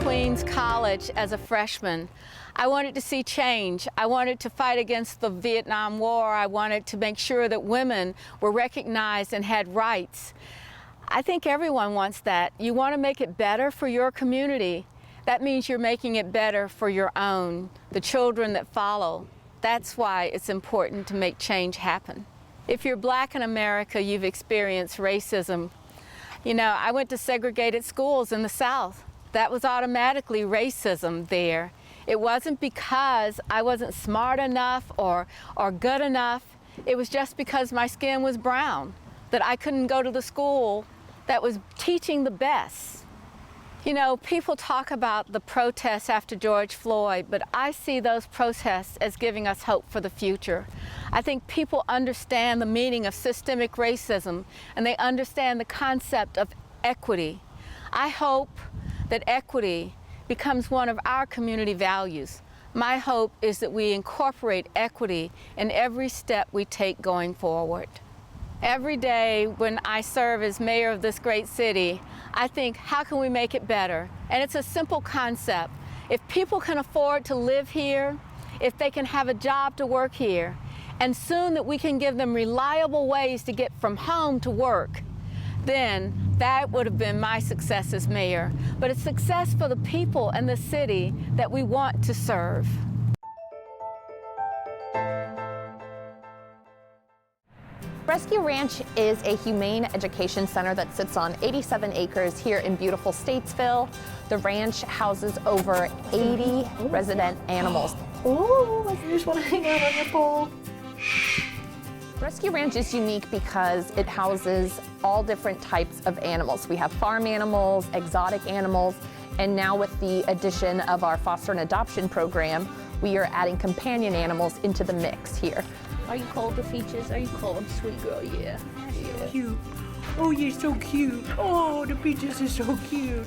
Queens College as a freshman. I wanted to see change. I wanted to fight against the Vietnam War. I wanted to make sure that women were recognized and had rights. I think everyone wants that. You want to make it better for your community. That means you're making it better for your own, the children that follow. That's why it's important to make change happen. If you're Black in America, you've experienced racism. You know, I went to segregated schools in the South. That was automatically racism there. It wasn't because I wasn't smart enough or good enough. It was just because my skin was brown, that I couldn't go to the school that was teaching the best. You know, people talk about the protests after George Floyd, but I see those protests as giving us hope for the future. I think people understand the meaning of systemic racism, and they understand the concept of equity. I hope that equity becomes one of our community values. My hope is that we incorporate equity in every step we take going forward. Every day when I serve as mayor of this great city, I think, how can we make it better? And it's a simple concept. If people can afford to live here, if they can have a job to work here, and soon that we can give them reliable ways to get from home to work, then that would have been my success as mayor. But it's success for the people and the city that we want to serve. Rescue Ranch is a humane education center that sits on 87 acres here in beautiful Statesville. The ranch houses over 80 resident animals. Oh, I just want to hang out on your pole. Rescue Ranch is unique because it houses all different types of animals. We have farm animals, exotic animals, and now with the addition of our foster and adoption program, we are adding companion animals into the mix here. Are you cold, the Peaches? Are you cold, sweet girl? Yeah. So cute. Oh, you're so cute. Oh, the Peaches are so cute.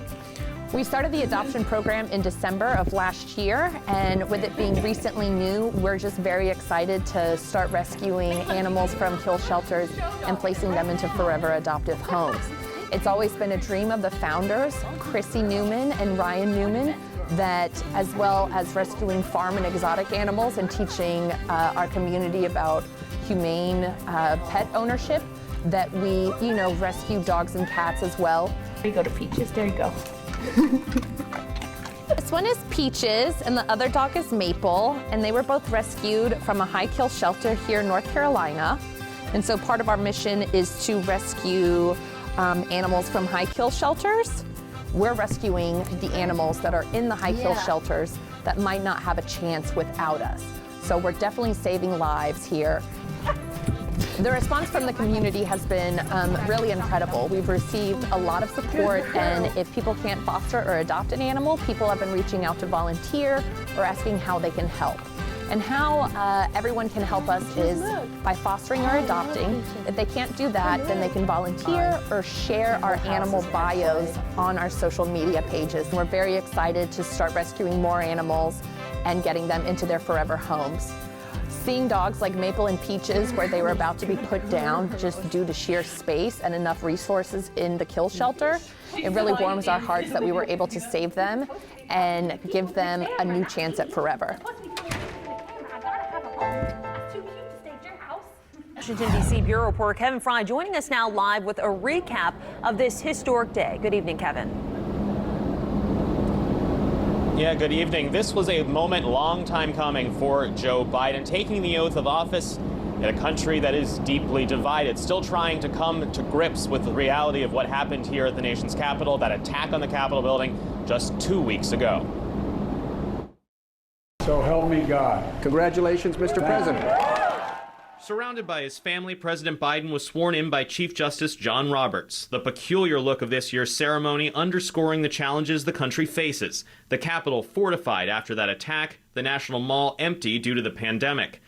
We started the adoption program in December of last year, and with it being recently new, we're just very excited to start rescuing animals from kill shelters and placing them into forever adoptive homes. It's always been a dream of the founders, Chrissy Newman and Ryan Newman, that as well as rescuing farm and exotic animals and teaching our community about humane pet ownership, that we, rescue dogs and cats as well. There you go to Peaches, there you go. This one is Peaches and the other dog is Maple, and they were both rescued from a high kill shelter here in North Carolina. And so part of our mission is to rescue animals from high kill shelters. We're rescuing the animals that are in the high kill shelters that might not have a chance without us. So we're definitely saving lives here. The response from the community has been really incredible. We've received a lot of support, and if people can't foster or adopt an animal, people have been reaching out to volunteer or asking how they can help. And how everyone can help us is by fostering or adopting. If they can't do that, then they can volunteer or share our animal bios on our social media pages. We're very excited to start rescuing more animals and getting them into their forever homes. Seeing dogs like Maple and Peaches where they were about to be put down just due to sheer space and enough resources in the kill shelter, it really warms our hearts that we were able to save them and give them a new chance at forever. Washington, D.C. Bureau reporter Kevin Fry joining us now live with a recap of this historic day. Good evening, Kevin. Yeah, good evening. This was a moment long time coming for Joe Biden, taking the oath of office in a country that is deeply divided, still trying to come to grips with the reality of what happened here at the nation's capital, that attack on the Capitol building just 2 weeks ago. So help me God. Congratulations, Mr. President. Surrounded by his family, President Biden was sworn in by Chief Justice John Roberts. The peculiar look of this year's ceremony underscoring the challenges the country faces. The Capitol fortified after that attack, the National Mall empty due to the pandemic.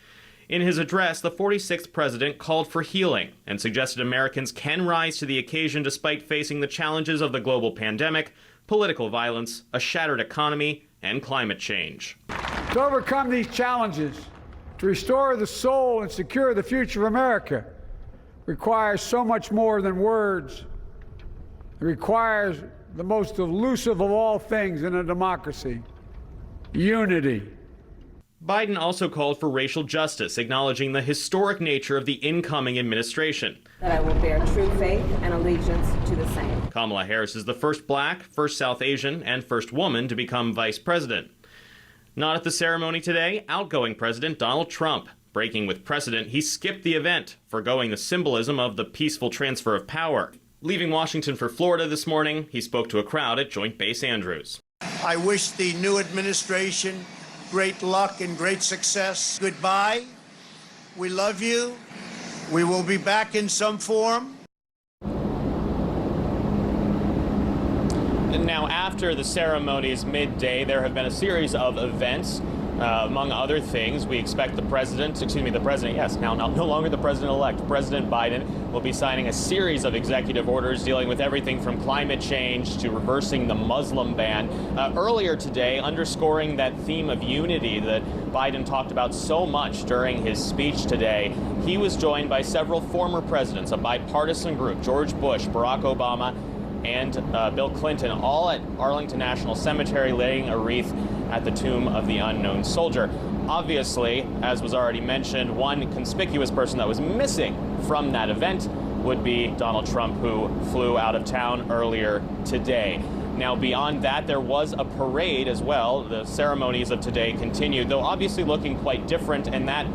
In his address, the 46th president called for healing and suggested Americans can rise to the occasion despite facing the challenges of the global pandemic, political violence, a shattered economy, and climate change. To overcome these challenges, to restore the soul and secure the future of America requires so much more than words. It requires the most elusive of all things in a democracy: unity. Biden also called for racial justice, acknowledging the historic nature of the incoming administration. That I will bear true faith and allegiance to the same. Kamala Harris is the first black, first South Asian, and first woman to become vice president. Not at the ceremony today, outgoing President Donald Trump. Breaking with precedent, he skipped the event, forgoing the symbolism of the peaceful transfer of power. Leaving Washington for Florida this morning, he spoke to a crowd at Joint Base Andrews. I wish the new administration great luck and great success. Goodbye. We love you. We will be back in some form. Now, after the ceremony's midday, there have been a series of events. Among other things, we expect the president, yes, now no longer the president-elect, President Biden, will be signing a series of executive orders dealing with everything from climate change to reversing the Muslim ban. Earlier today, underscoring that theme of unity that Biden talked about so much during his speech today, he was joined by several former presidents, a bipartisan group, George Bush, Barack Obama, and Bill Clinton, all at Arlington National Cemetery, laying a wreath at the tomb of the unknown soldier. Obviously, as was already mentioned, one conspicuous person that was missing from that event would be Donald Trump, who flew out of town earlier today. Now, beyond that, there was a parade as well. The ceremonies of today continued, though obviously looking quite different, and that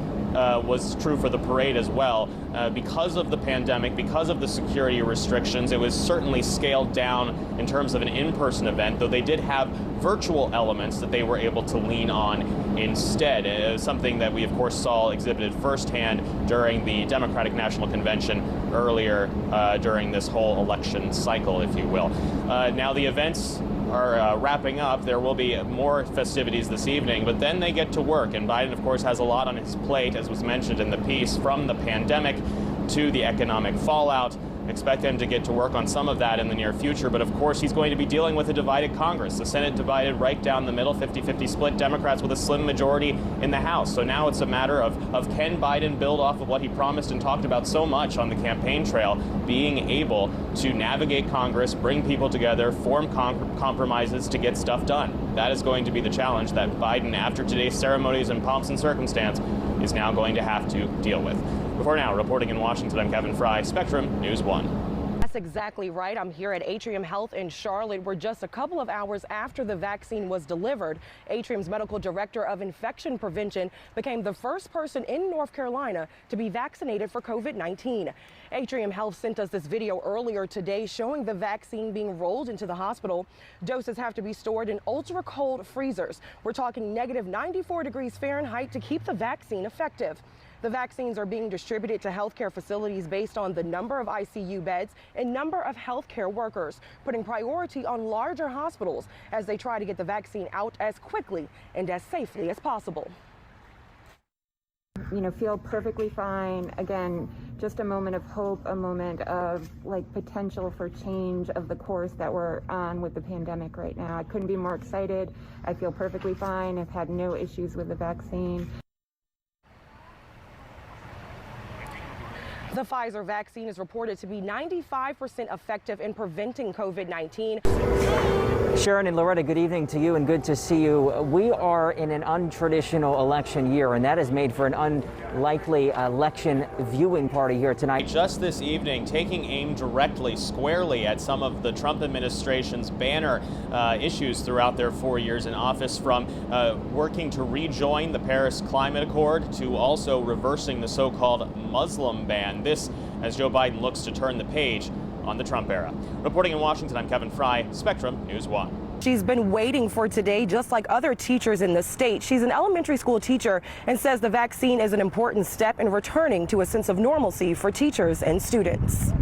was true for the parade as well. Because of the pandemic, because of the security restrictions, it was certainly scaled down in terms of an in-person event, though they did have virtual elements that they were able to lean on instead. It was something that we, of course, saw exhibited firsthand during the Democratic National Convention earlier during this whole election cycle, if you will. Now, the events are wrapping up. There will be more festivities this evening, but then they get to work. And Biden, of course, has a lot on his plate, as was mentioned in the piece, from the pandemic to the economic fallout. Expect them to get to work on some of that in the near future, but of course he's going to be dealing with a divided Congress. The Senate divided right down the middle, 50-50 split, Democrats with a slim majority in the House. So now it's a matter of can Biden build off of what he promised and talked about so much on the campaign trail, being able to navigate Congress, bring people together, form compromises to get stuff done. That is going to be the challenge that Biden, after today's ceremonies and pomps and circumstance, is now going to have to deal with. For now, reporting in Washington, I'm Kevin Fry, Spectrum News 1. That's exactly right. I'm here at Atrium Health in Charlotte, where just a couple of hours after the vaccine was delivered, Atrium's medical director of infection prevention became the first person in North Carolina to be vaccinated for COVID-19. Atrium Health sent us this video earlier today showing the vaccine being rolled into the hospital. Doses have to be stored in ultra cold freezers. We're talking negative 94 degrees Fahrenheit to keep the vaccine effective. The vaccines are being distributed to healthcare facilities based on the number of ICU beds and number of healthcare workers, putting priority on larger hospitals as they try to get the vaccine out as quickly and as safely as possible. Feel perfectly fine. Again, just a moment of hope, a moment of potential for change of the course that we're on with the pandemic right now. I couldn't be more excited. I feel perfectly fine. I've had no issues with the vaccine. The Pfizer vaccine is reported to be 95% effective in preventing COVID-19. Sharon and Loretta, good evening to you and good to see you. We are in an untraditional election year, and that has made for an unlikely election viewing party here tonight. Just this evening, taking aim directly, squarely at some of the Trump administration's banner issues throughout their 4 years in office, from working to rejoin the Paris Climate Accord to also reversing the so-called Muslim ban. This, as Joe Biden looks to turn the page on the Trump era. Reporting in Washington, I'm Kevin Fry, Spectrum News 1. She's been waiting for today, just like other teachers in the state. She's an elementary school teacher and says the vaccine is an important step in returning to a sense of normalcy for teachers and students.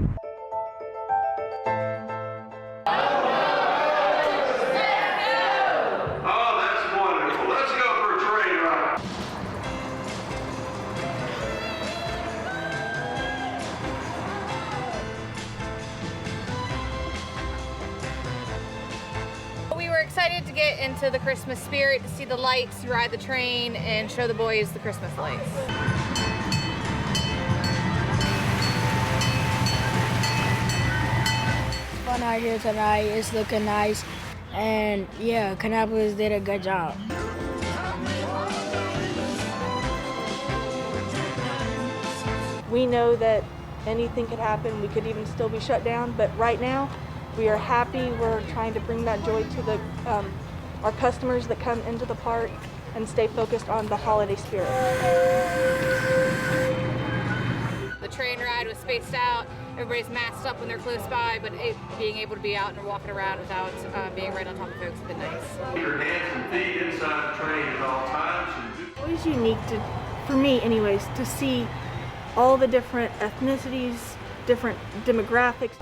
Excited to get into the Christmas spirit, to see the lights, ride the train, and show the boys the Christmas lights. fun out here tonight. It's looking nice. And yeah, Kannapolis did a good job. We know that anything could happen. We could even still be shut down. But right now, we are happy. We're trying to bring that joy to the our customers that come into the park and stay focused on the holiday spirit. The train ride was spaced out. Everybody's masked up when they're close by, but being able to be out and walking around without being right on top of folks has been nice. Your hands and feet inside the train at all times. It was unique for me anyways, to see all the different ethnicities, different demographics.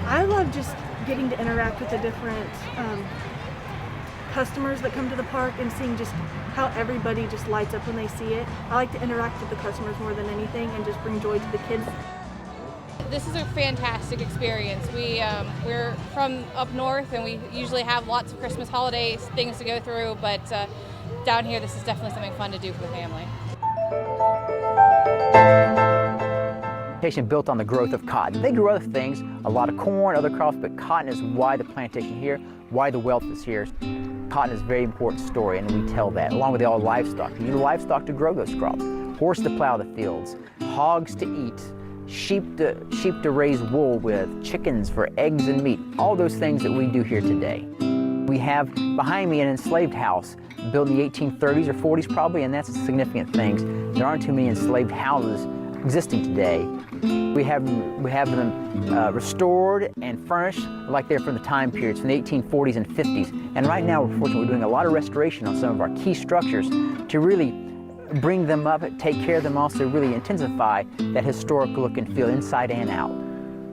I love just getting to interact with the different customers that come to the park and seeing just how everybody just lights up when they see it. I like to interact with the customers more than anything and just bring joy to the kids. This is a fantastic experience. We're from up north and we usually have lots of Christmas holidays, things to go through, but down here this is definitely something fun to do for the family. Plantation built on the growth of cotton. They grew other things, a lot of corn, other crops, but cotton is why the plantation here, why the wealth is here. Cotton is a very important story, and we tell that, along with all livestock. You need livestock to grow those crops, horse to plow the fields, hogs to eat, sheep to raise wool with, chickens for eggs and meat, all those things that we do here today. We have behind me an enslaved house built in the 1830s or 40s probably, and that's a significant thing. There aren't too many enslaved houses existing today. We have them restored and furnished like they're from the time periods, from the 1840s and 50s. And right now, we're fortunately doing a lot of restoration on some of our key structures to really bring them up, take care of them, also really intensify that historic look and feel inside and out.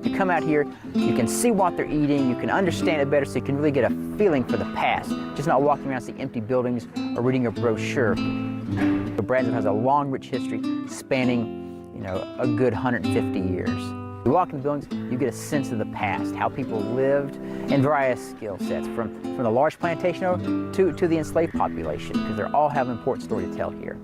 You come out here, you can see what they're eating, you can understand it better, so you can really get a feeling for the past, just not walking around seeing empty buildings or reading a brochure. Bradenton has a long, rich history spanning, a good 150 years. You walk in the buildings, you get a sense of the past, how people lived, and various skill sets, from the large plantation owner to the enslaved population, because they all have an important story to tell here.